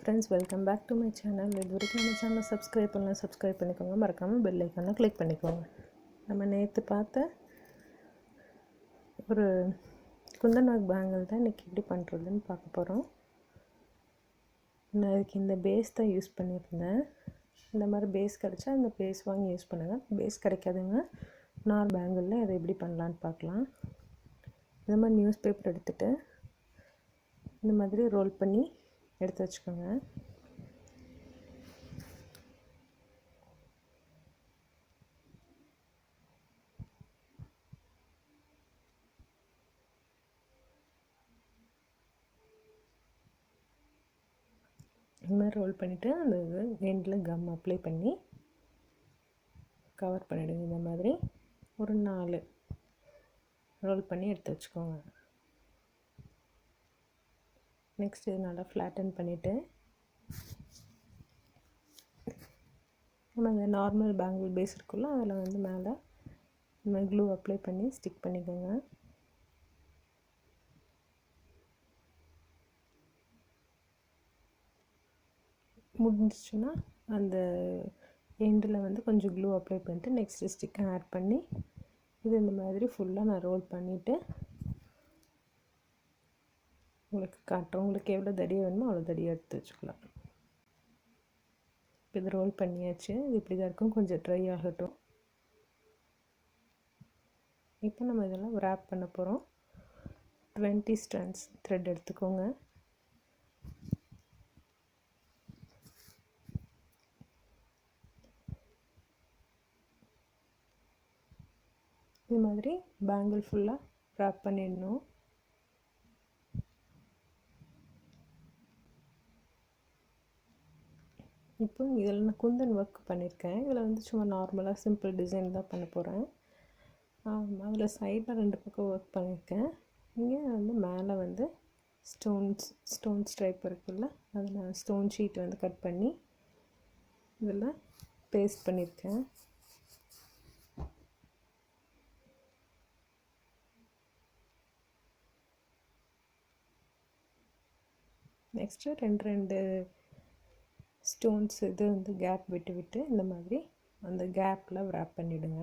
friends, welcome back to my channel. இதுவரைக்கும் நம்ம சேனலை சப்ஸ்கிரைப் பண்ணிக்கோங்க, மறக்காமல் பெல் ஐக்கானை கிளிக் பண்ணிக்கோங்க. நம்ம நேற்று பார்த்த ஒரு குந்தன் ஒர்க் பேங்கிள் தான் இன்றைக்கி எப்படி பண்ணுறதுன்னு பார்க்க போகிறோம். நான் இதுக்கு இந்த பேஸ் தான் யூஸ் பண்ணியிருந்தேன். இந்த மாதிரி பேஸ் கிடச்சா இந்த பேஸ் வாங்கி யூஸ் பண்ணுங்கள். பேஸ் கிடைக்காதுங்க நார் பேங்கிளில் இதை எப்படி பண்ணலான்னு பார்க்கலாம். இந்த மாதிரி நியூஸ் பேப்பர் எடுத்துகிட்டு இந்த மாதிரி ரோல் பண்ணி எடுத்து வச்சுக்கோங்க. இந்த மாதிரி ரோல் பண்ணிவிட்டு அந்த எண்டில் கம் அப்ளை பண்ணி கவர் பண்ணிவிடுங்க. இந்த மாதிரி ஒரு 4 ரோல் பண்ணி எடுத்து வச்சுக்கோங்க. நெக்ஸ்ட் இது நல்லா ஃப்ளாட்டன் பண்ணிவிட்டு நம்ம அந்த நார்மல் பேங்கிள் பேஸ் இருக்குல்ல அதில் வந்து மேலே இந்த க்ளூ அப்ளை பண்ணி ஸ்டிக் பண்ணிக்கோங்க. முடிஞ்சிச்சுன்னா அந்த எண்டில் வந்து கொஞ்சம் க்ளூ அப்ளை பண்ணிட்டு நெக்ஸ்ட்டு ஸ்டிக்கை ஆட் பண்ணி இது இந்த மாதிரி ஃபுல்லாக நான் ரோல் பண்ணிவிட்டு உங்களுக்கு காட்டுறோம். உங்களுக்கு எவ்வளோ தடியாக வேணுமோ அவ்வளோ தடியாக எடுத்து வச்சுக்கலாம். இப்போ இது ரோல் பண்ணியாச்சு. இது இப்படி தான் இருக்கும், கொஞ்சம் ட்ரை ஆகட்டும். இப்போ நம்ம இதெல்லாம் wrap பண்ண போகிறோம். 20 strands த்ரெட் எடுத்துக்கோங்க. இது மாதிரி பேங்கிள் ஃபுல்லாக wrap பண்ணிடணும். இப்போ இதில் நான் குந்தன் ஒர்க் பண்ணியிருக்கேன். இதில் வந்து சும்மா நார்மலாக சிம்பிள் டிசைன் தான் பண்ண போகிறேன். அதில் சைடில் 2 பக்கம் ஒர்க் பண்ணியிருக்கேன். இங்கே வந்து மேலே வந்து ஸ்டோன் ஸ்ட்ரைப் இருக்குல்ல, அதில் நான் ஸ்டோன் ஷீட் வந்து கட் பண்ணி இதில் பேஸ்ட் பண்ணியிருக்கேன். நெக்ஸ்ட்டு 2 ஸ்டோன்ஸ் இது வந்து கேப் விட்டு இந்த மாதிரி அந்த கேப்பில் wrap பண்ணிவிடுங்க.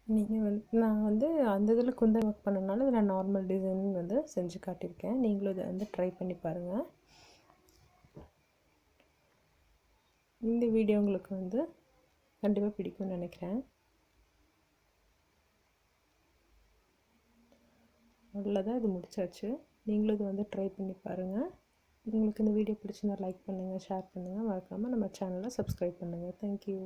நீங்கள் வந்து நான் வந்து அந்த இதில் குந்தன் ஒர்க் பண்ணனால இதில் நார்மல் டிசைன் வந்து செஞ்சு காட்டியிருக்கேன். நீங்களும் இதை வந்து ட்ரை பண்ணி பாருங்கள். இந்த வீடியோ உங்களுக்கு வந்து கண்டிப்பாக பிடிக்கும்னு நினைக்கிறேன். அவ்வளோதான், இது முடிச்சாச்சு. நீங்களும் இது வந்து ட்ரை பண்ணி பாருங்கள். உங்களுக்கு இந்த வீடியோ பிடிச்சிருந்தா லைக் பண்ணுங்கள், ஷேர் பண்ணுங்கள், மறக்காமல் நம்ம சேனலை சப்ஸ்கிரைப் பண்ணுங்கள். தேங்க்யூ.